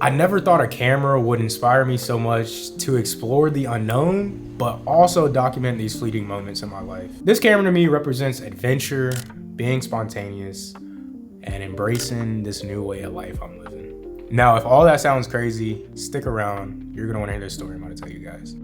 I never thought a camera would inspire me so much to explore the unknown, but also document these fleeting moments in my life. This camera to me represents adventure, being spontaneous, and embracing this new way of life I'm living. Now, if all that sounds crazy, stick around. You're gonna wanna hear this story I'm gonna tell you guys.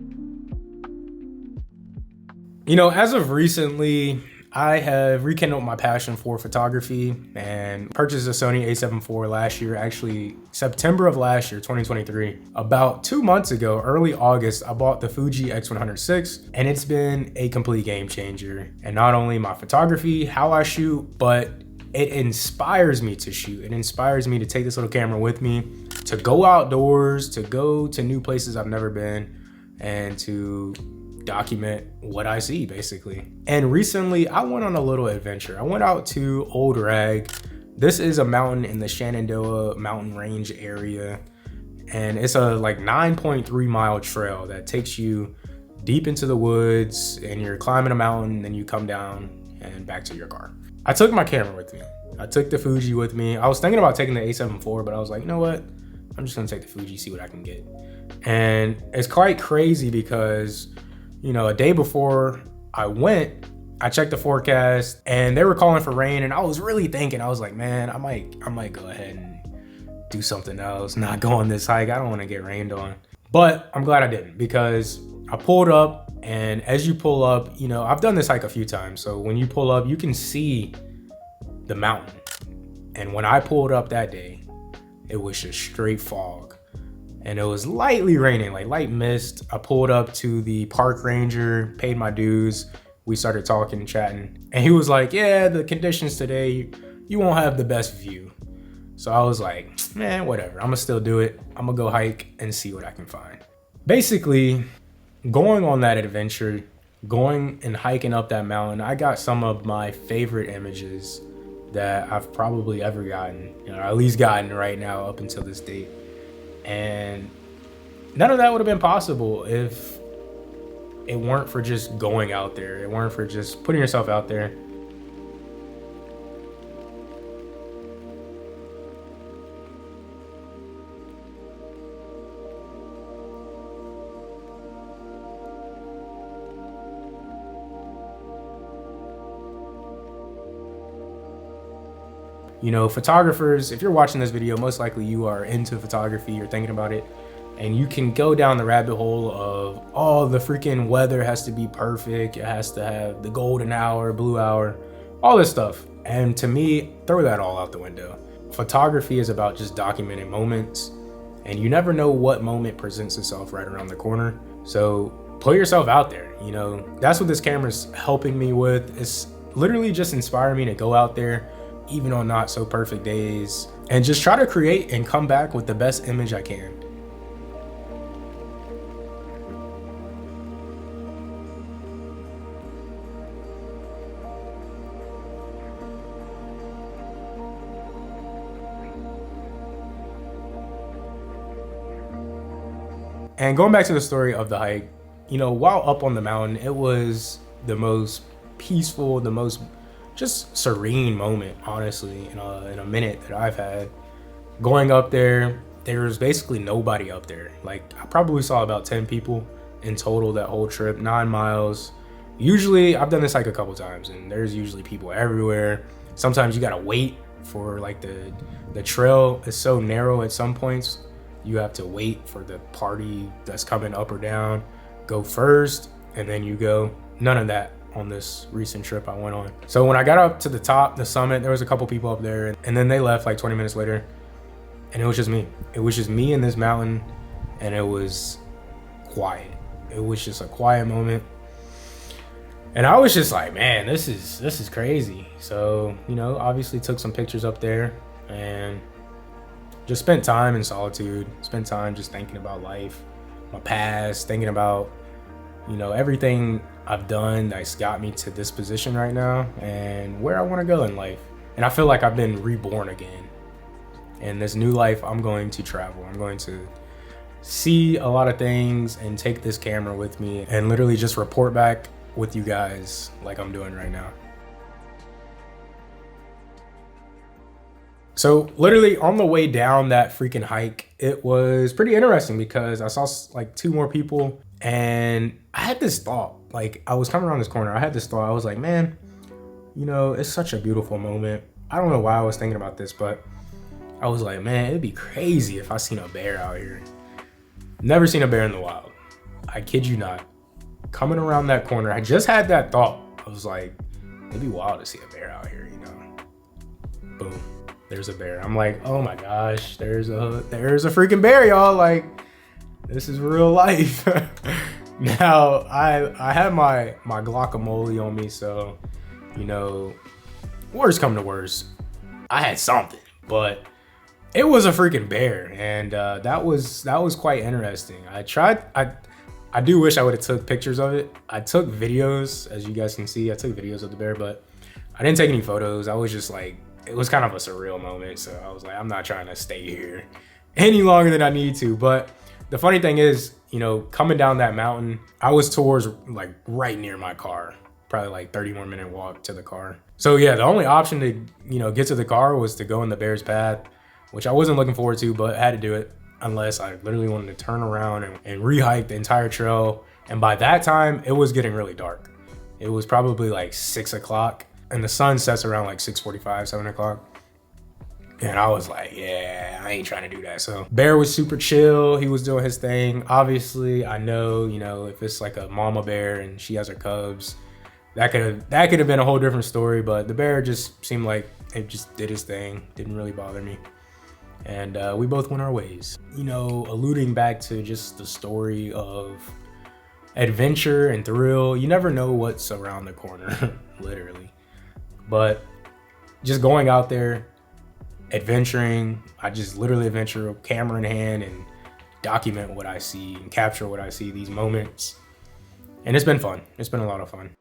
You know, as of recently, I have rekindled my passion for photography and purchased a Sony a7 IV last year, actually September of last year, 2023. About 2 months ago, early August, I bought the Fuji X100VI, and it's been a complete game changer. And not only my photography, how I shoot, but it inspires me to shoot. It inspires me to take this little camera with me, to go outdoors, to go to new places I've never been, and to document what I see, basically. And recently I went on a little adventure. I went out to Old Rag. This is a mountain in the Shenandoah mountain range area, and it's a like 9.3 mile trail that takes you deep into the woods, and you're climbing a mountain, then you come down and back to your car. I took my camera with me. I took the Fuji with me. I was thinking about taking the a7 IV, but I was like, you know what, I'm just gonna take the Fuji, see what I can get. And it's quite crazy because, you know, a day before I went, I checked the forecast and they were calling for rain, and I was really thinking, I was like, man, I might go ahead and do something else, not go on this hike. I don't want to get rained on. But I'm glad I didn't, because I pulled up, and as you pull up, you know, I've done this hike a few times. So when you pull up, you can see the mountain. And when I pulled up that day, it was just straight fog. And it was lightly raining, like light mist. I pulled up to the park ranger, paid my dues. We started talking and chatting. And he was like, yeah, the conditions today, you won't have the best view. So I was like, man, whatever. I'm gonna still do it. I'm gonna go hike and see what I can find. Basically, going on that adventure, going and hiking up that mountain, I got some of my favorite images that I've probably ever gotten, you know, or at least gotten right now up until this date. And none of that would have been possible if it weren't for just going out there. It weren't for just putting yourself out there. You know, photographers, if you're watching this video, most likely you are into photography, you're thinking about it, and you can go down the rabbit hole of, oh, the freaking weather has to be perfect, it has to have the golden hour, blue hour, all this stuff. And to me, throw that all out the window. Photography is about just documenting moments, and you never know what moment presents itself right around the corner. So put yourself out there. You know, that's what this camera's helping me with. It's literally just inspiring me to go out there, even on not so perfect days, and just try to create and come back with the best image I can. And going back to the story of the hike, you know, while up on the mountain, it was the most peaceful, the most just serene moment, honestly, in a minute that I've had. Going up there, there was basically nobody up there. Like, I probably saw about 10 people in total that whole trip, 9 miles. Usually, I've done this hike a couple times, and there's usually people everywhere. Sometimes you gotta wait for, like, the trail is so narrow at some points. You have to wait for the party that's coming up or down, go first, and then you go. None of that on this recent trip I went on. So when I got up to the top, the summit, there was a couple people up there, and then they left like 20 minutes later, and it was just me. It was just me in this mountain, and it was quiet. It was just a quiet moment. And I was just like, man, this is crazy. So, you know, obviously took some pictures up there and just spent time in solitude, spent time just thinking about life, my past, thinking about, you know, everything I've done that's got me to this position right now and where I want to go in life. And I feel like I've been reborn again. In this new life, I'm going to travel. I'm going to see a lot of things and take this camera with me and literally just report back with you guys like I'm doing right now. So literally on the way down that freaking hike, it was pretty interesting because I saw like 2 more people, and I had this thought, like I was coming around this corner, I had this thought, I was like, man, you know, it's such a beautiful moment. I don't know why I was thinking about this, but I was like, man, it'd be crazy if I seen a bear out here. Never seen a bear in the wild. I kid you not. Coming around that corner, I just had that thought. I was like, it'd be wild to see a bear out here, you know? Boom, there's a bear. I'm like, oh my gosh, there's a freaking bear, y'all. Like, this is real life. Now, I had my guacamole on me, so, you know, worst come to worst, I had something, but it was a freaking bear, and that was quite interesting. I do wish I would have took pictures of it. I took videos, as you guys can see. I took videos of the bear, but I didn't take any photos. I was just like, it was kind of a surreal moment. So I was like, I'm not trying to stay here any longer than I need to. But the funny thing is, you know, coming down that mountain, I was towards like right near my car, probably like 30 more minute walk to the car. So yeah, the only option to, you know, get to the car was to go in the bear's path, which I wasn't looking forward to, but I had to do it. Unless I literally wanted to turn around and re-hike the entire trail. And by that time, it was getting really dark. It was probably like 6 o'clock, and the sun sets around like 6:45, 7 o'clock. And I was like, yeah, I ain't trying to do that. So bear was super chill. He was doing his thing. Obviously, I know, you know, if it's like a mama bear and she has her cubs, that could have been a whole different story. But the bear just seemed like it just did his thing. Didn't really bother me. And we both went our ways. You know, alluding back to just the story of adventure and thrill, you never know what's around the corner, literally. But just going out there, adventuring, I just literally adventure, camera in hand, and document what I see and capture what I see, these moments. And it's been fun. It's been a lot of fun.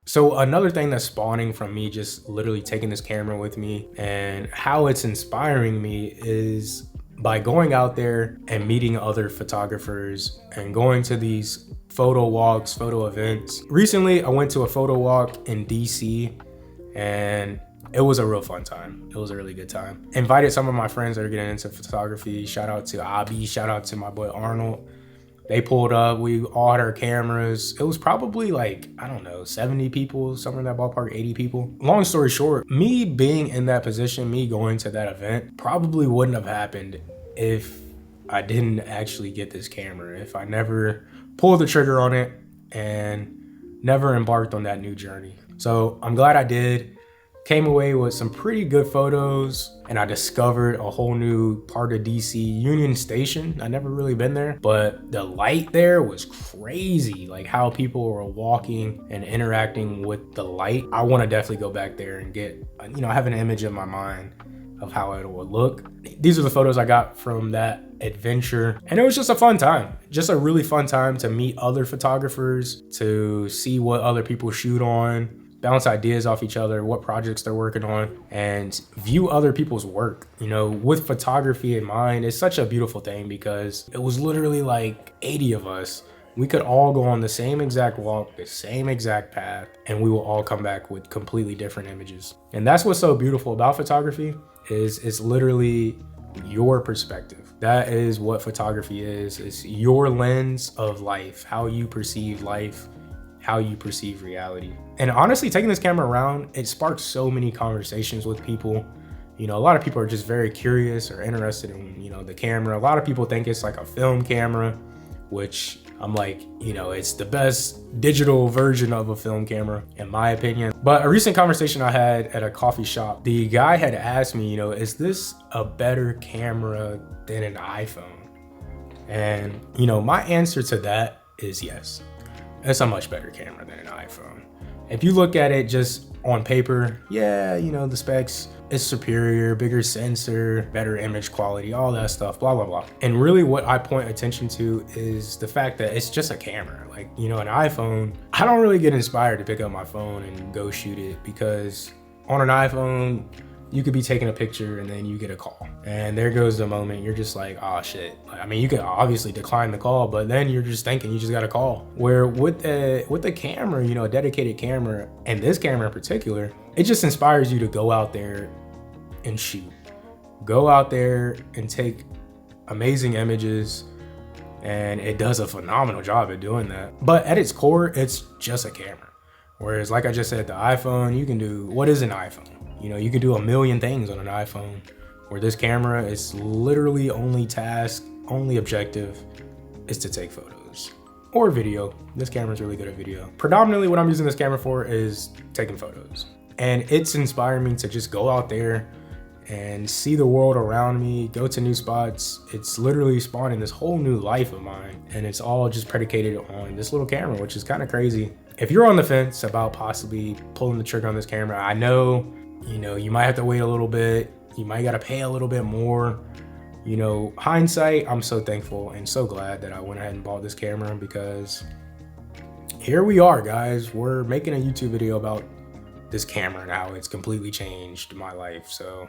So another thing that's spawning from me just literally taking this camera with me and how it's inspiring me is by going out there and meeting other photographers and going to these photo walks, photo events. Recently, I went to a photo walk in DC, and it was a real fun time. It was a really good time. Invited some of my friends that are getting into photography. Shout out to Abby, shout out to my boy Arnold. They pulled up, we all had our cameras. It was probably like, I don't know, 70 people, somewhere in that ballpark, 80 people. Long story short, me being in that position, me going to that event probably wouldn't have happened if I didn't actually get this camera, if I never pulled the trigger on it and never embarked on that new journey. So I'm glad I did. Came away with some pretty good photos, and I discovered a whole new part of DC, Union Station. I never really been there, but the light there was crazy. Like how people were walking and interacting with the light. I want to definitely go back there and get, you know, I have an image in my mind of how it would look. These are the photos I got from that adventure, and it was just a fun time. Just a really fun time to meet other photographers, to see what other people shoot on, bounce ideas off each other, what projects they're working on, and view other people's work. You know, with photography in mind, it's such a beautiful thing because it was literally like 80 of us. We could all go on the same exact walk, the same exact path, and we will all come back with completely different images. And that's what's so beautiful about photography, is it's literally your perspective. That is what photography is. It's your lens of life, how you perceive life, how you perceive reality. And honestly, taking this camera around, it sparked so many conversations with people. You know, a lot of people are just very curious or interested in, you know, the camera. A lot of people think it's like a film camera, which I'm like, you know, it's the best digital version of a film camera, in my opinion. But a recent conversation I had at a coffee shop, the guy had asked me, you know, is this a better camera than an iPhone? And, you know, my answer to that is yes. It's a much better camera than an iPhone. If you look at it just on paper, yeah, you know, the specs is superior, bigger sensor, better image quality, all that stuff, blah, blah, blah. And really what I point attention to is the fact that it's just a camera. Like, you know, an iPhone, I don't really get inspired to pick up my phone and go shoot it, because on an iPhone, you could be taking a picture and then you get a call. And there goes the moment you're just like, oh shit. I mean, you could obviously decline the call, but then you're just thinking you just got a call. Where with the camera, you know, a dedicated camera, and this camera in particular, it just inspires you to go out there and shoot. Go out there and take amazing images, and it does a phenomenal job at doing that. But at its core, it's just a camera. Whereas, like I just said, the iPhone, you can do, what is an iPhone? You know, you can do a million things on an iPhone, where this camera is literally only task, only objective is to take photos or video. This camera is really good at video. Predominantly what I'm using this camera for is taking photos. And it's inspired me to just go out there and see the world around me, go to new spots. It's literally spawning this whole new life of mine. And it's all just predicated on this little camera, which is kind of crazy. If you're on the fence about possibly pulling the trigger on this camera, I know, you know, you might have to wait a little bit. You might gotta pay a little bit more. You know, hindsight, I'm so thankful and so glad that I went ahead and bought this camera, because here we are, guys. We're making a YouTube video about this camera and how it's completely changed my life. So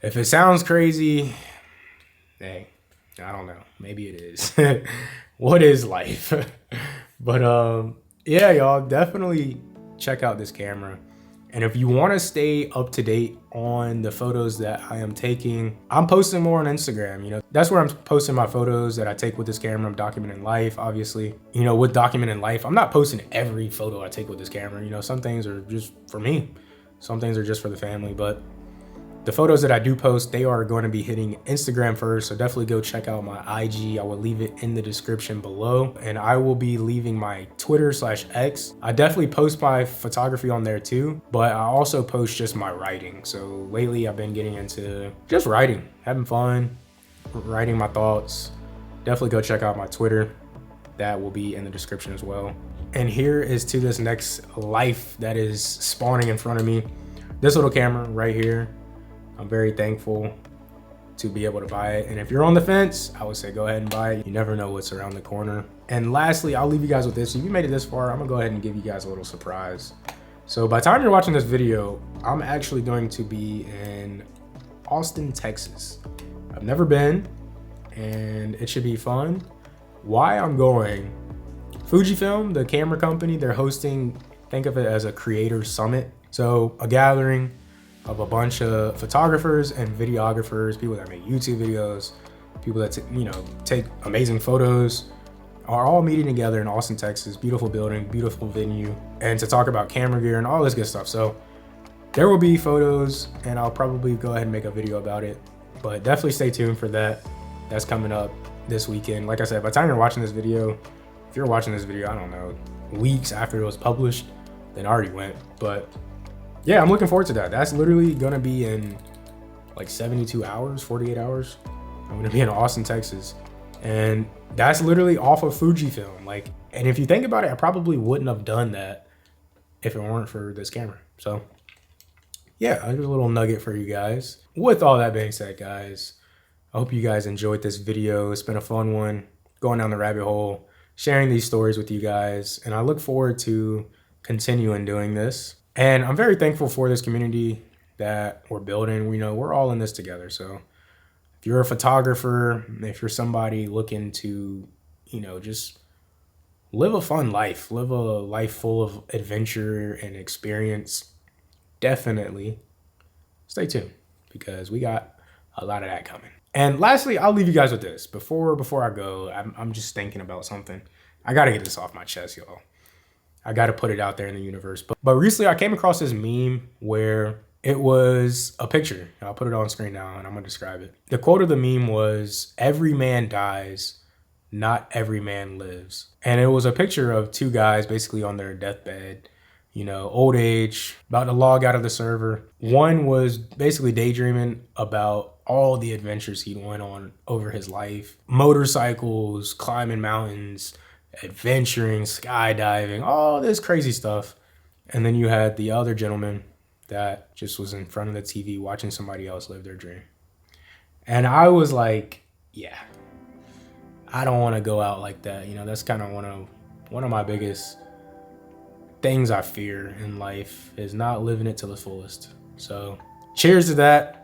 if it sounds crazy, hey, I don't know, maybe it is. What is life? But yeah, y'all, definitely check out this camera. And if you want to stay up to date on the photos that I am taking, I'm posting more on Instagram. You know, that's where I'm posting my photos that I take with this camera. I'm documenting life, obviously. You know, with documenting life, I'm not posting every photo I take with this camera. You know, some things are just for me. Some things are just for the family. But the photos that I do post, they are going to be hitting Instagram first. So definitely go check out my IG. I will leave it in the description below. And I will be leaving my Twitter/X. I definitely post my photography on there too, but I also post just my writing. So lately I've been getting into just writing, having fun, writing my thoughts. Definitely go check out my Twitter. That will be in the description as well. And here is to this next life that is spawning in front of me. This little camera right here. I'm very thankful to be able to buy it. And if you're on the fence, I would say go ahead and buy it. You never know what's around the corner. And lastly, I'll leave you guys with this. If you made it this far, I'm gonna go ahead and give you guys a little surprise. So by the time you're watching this video, I'm actually going to be in Austin, Texas. I've never been, and it should be fun. Why I'm going, Fujifilm, the camera company, they're hosting, think of it as a creator summit. So a gathering of a bunch of photographers and videographers, people that make YouTube videos, people that take amazing photos, are all meeting together in Austin, Texas. Beautiful building, beautiful venue, and to talk about camera gear and all this good stuff. So there will be photos, and I'll probably go ahead and make a video about it, but definitely stay tuned for that. That's coming up this weekend. Like I said, by the time you're watching this video, if you're watching this video, I don't know, weeks after it was published, then I already went. But yeah, I'm looking forward to that. That's literally gonna be in like 72 hours, 48 hours. I'm gonna be in Austin, Texas. And that's literally off of Fujifilm. Like, and if you think about it, I probably wouldn't have done that if it weren't for this camera. So yeah, just a little nugget for you guys. With all that being said, guys, I hope you guys enjoyed this video. It's been a fun one, going down the rabbit hole, sharing these stories with you guys. And I look forward to continuing doing this. And I'm very thankful for this community that we're building. We know we're all in this together. So if you're a photographer, if you're somebody looking to, just live a fun life, live a life full of adventure and experience, definitely stay tuned, because we got a lot of that coming. And lastly, I'll leave you guys with this. Before I go, I'm just thinking about something. I got to get this off my chest, y'all. I got to put it out there in the universe. But recently I came across this meme where it was a picture. I'll put it on screen now and I'm going to describe it. The quote of the meme was, "Every man dies, not every man lives." And it was a picture of two guys basically on their deathbed, old age, about to log out of the server. One was basically daydreaming about all the adventures he went on over his life. Motorcycles, climbing mountains, adventuring, skydiving, all this crazy stuff. And then you had the other gentleman that just was in front of the TV watching somebody else live their dream. And I was like, yeah, I don't want to go out like that. That's kind of one of my biggest things I fear in life, is not living it to the fullest. So cheers to that.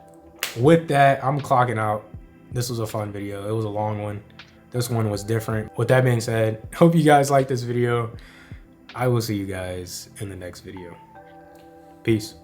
With that, I'm clocking out. This was a fun video. It was a long one. This one was different. With that being said, hope you guys liked this video. I will see you guys in the next video. Peace.